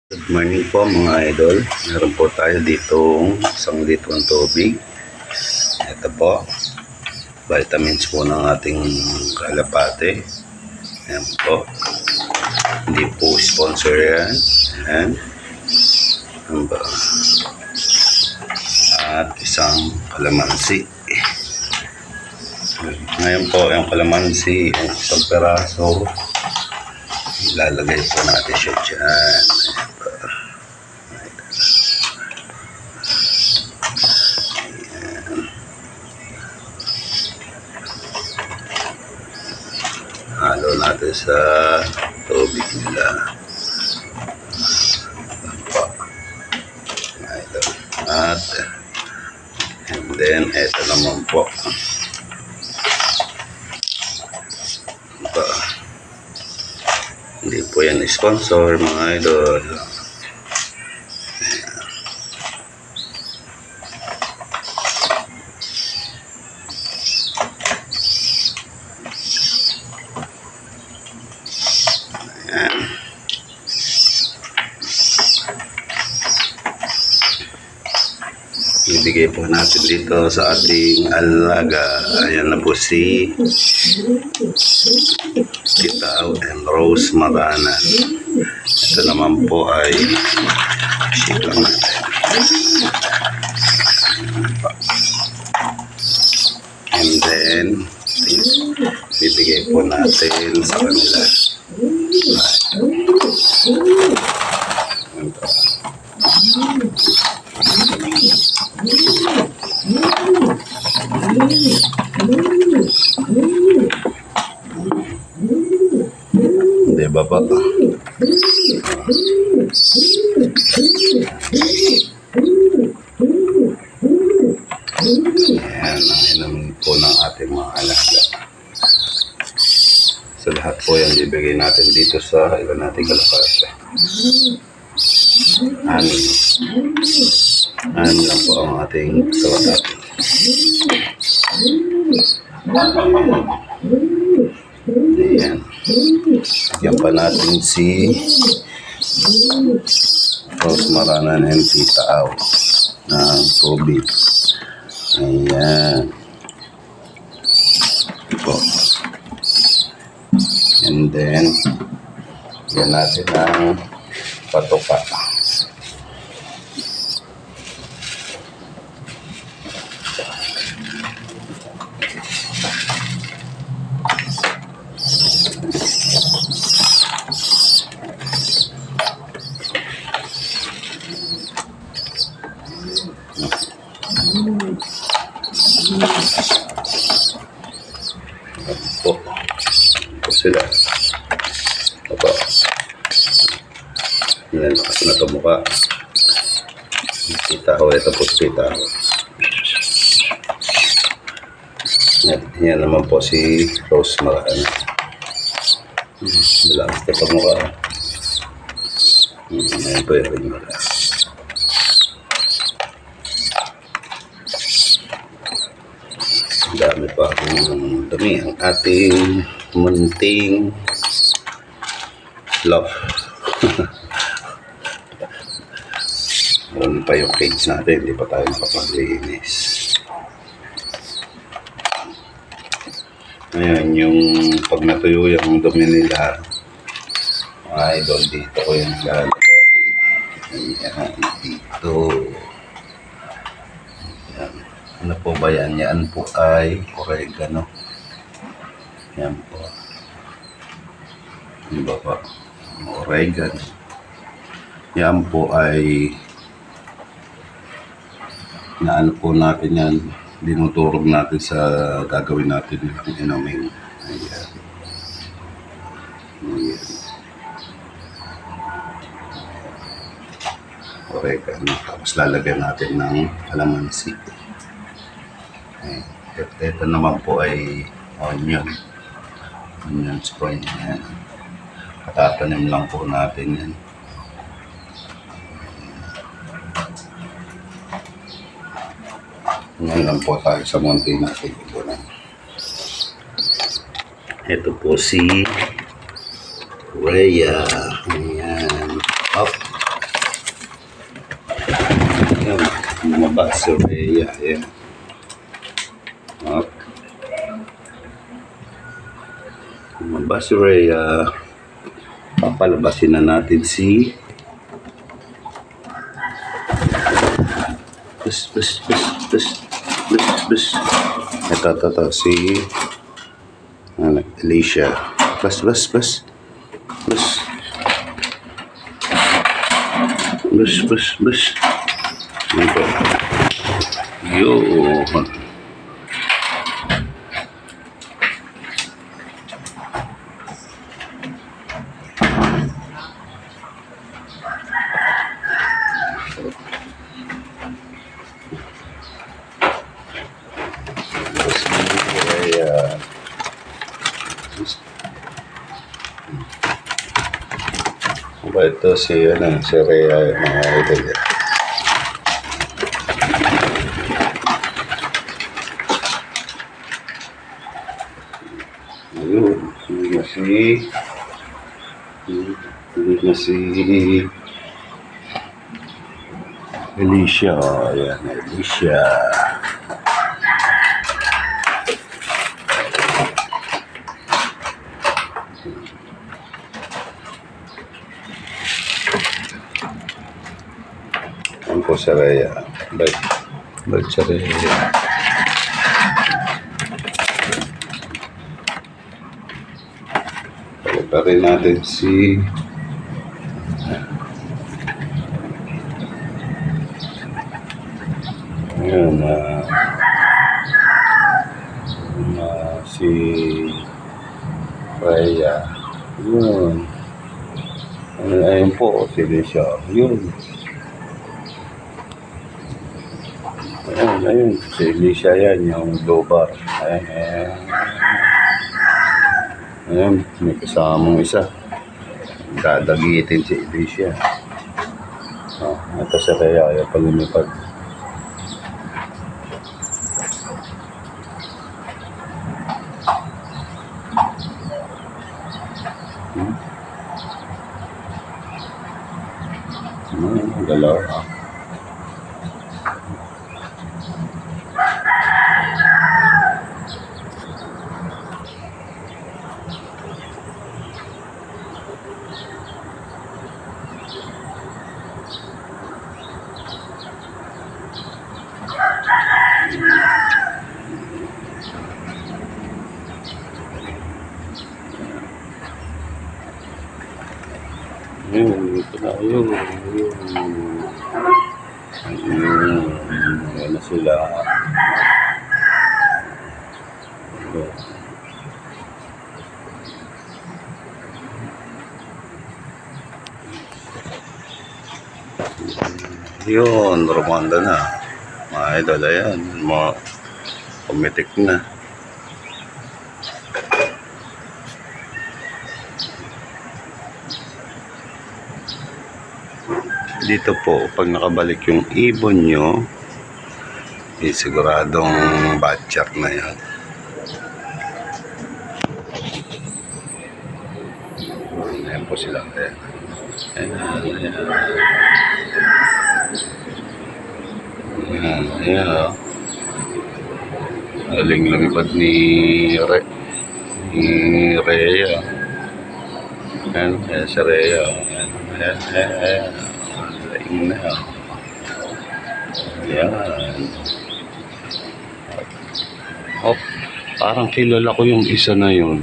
Good morning po mga idol. Meron po tayo ditong isang litrong tubig. Ito po, vitamins po ng ating kalapate. Ayan po. Hindi po sponsor yan. Ayan. At isang kalamansi. Ngayon po, yung kalamansi, yung isang peraso, ilalagay po natin siya dyan. Halo natin sa tubig nila. At and then eto naman po. Hindi po yan sponsor mga idol. Ayan. Ibigay po natin dito sa ating alaga. Ayan na po si Tita and Rose Maranan. Ito naman po ay shake lang natin. And then bibigay po natin sa kanila. Hindi ba ba? Ayan, ang inumin po ng ating mga alaga. So lahat po yan bibigay natin dito sa ilan nating kalapate. Anim lang po ang ating kalapate. Ayan. Bigyan pa natin si Rose Maranan and Tita Au ng tubig. Ayan. Ito. And then yan natin ang patuka. Ito sila. Ito. Yan, lakas na ito mukha. Tita ho, ito po tita ho. Yan naman po si Rose Maranan. Lakas na ito mukha. Yan po yung rin mula. Dami pa akong dumi ang ating munting love. Meron pa yung cage natin, hindi pa tayo nakapaglinis. Ayan, yung pag natuyo yung dumi nila, mga idol, dito ko yung lalagay. Ayan, dito. Ayan. Ano po ba yan? Yan po ay oregano. Yan po. Ano ba po? Oregano. Yan po ay naano po natin yan. Dinuturog natin sa gagawin natin yung inuming. Ayan. Ayan. Oregano. Tapos lalagyan natin ng kalamansi. Ito naman po ay onion spring. Yan. Katatanim lang po natin yan. Ngayon lang po tayo sa munti natin. Ito po si Rhea. Ayan. Up. Lumabas si Rhea. Ayan. Up. Lumabas si Rhea. Papalabasin na natin si bus. Ito, si Alicia. Bus. Ito. Yun. Ito si Rhea, mga idol. Ayun, hindi na si Alicia. Ayan, Alicia. Ayan po si Rhea. Bait si Rhea. Pa rin natin si ayan, si Rhea. Yun. Ayun po, si Alicia. Yun. Ayun. Si Alicia yan, yung low bar. Ayan, may kasamang isa. Dadagitin si Alicia. Ito si Rhea, ayaw pa lumipad. Galaw. Ito na yun. Ayan na sila. Yun, Romanda na. Mga idol, ayan. Mga pumitik na. Dito po, pag nakabalik yung ibon nyo, siguradong batcher na yan. Ayan po sila. Ayan. Aling lumipad ni Rhea. Ayan, si Rhea. Ayan. Laing na. Ayan. Oh, parang kilala ko yung isa na yun.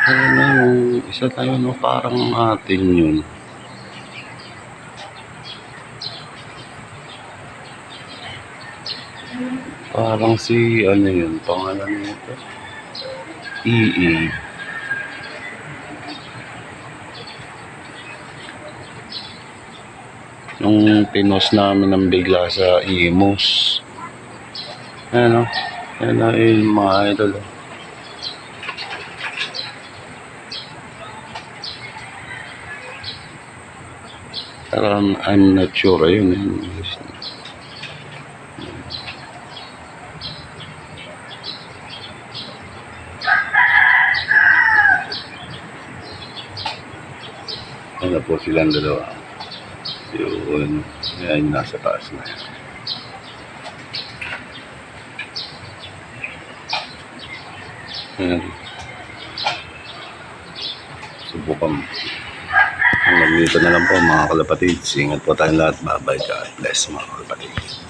Yung isa tayo, no? Parang atin yun. Parang si, ano yun, pangalan nito? EE. Nung pinos namin ng bigla sa Imus. Ano? Ano yung mga idol. Pero I'm not sure. Ayun. Ano po silang dalawa. Yun. Yan, nasa taas na yan. Ayan. Subukan. Hanggang dito na lang po mga kalapatids. Ingat po tayong lahat. Bye-bye. God bless mga kalapatids.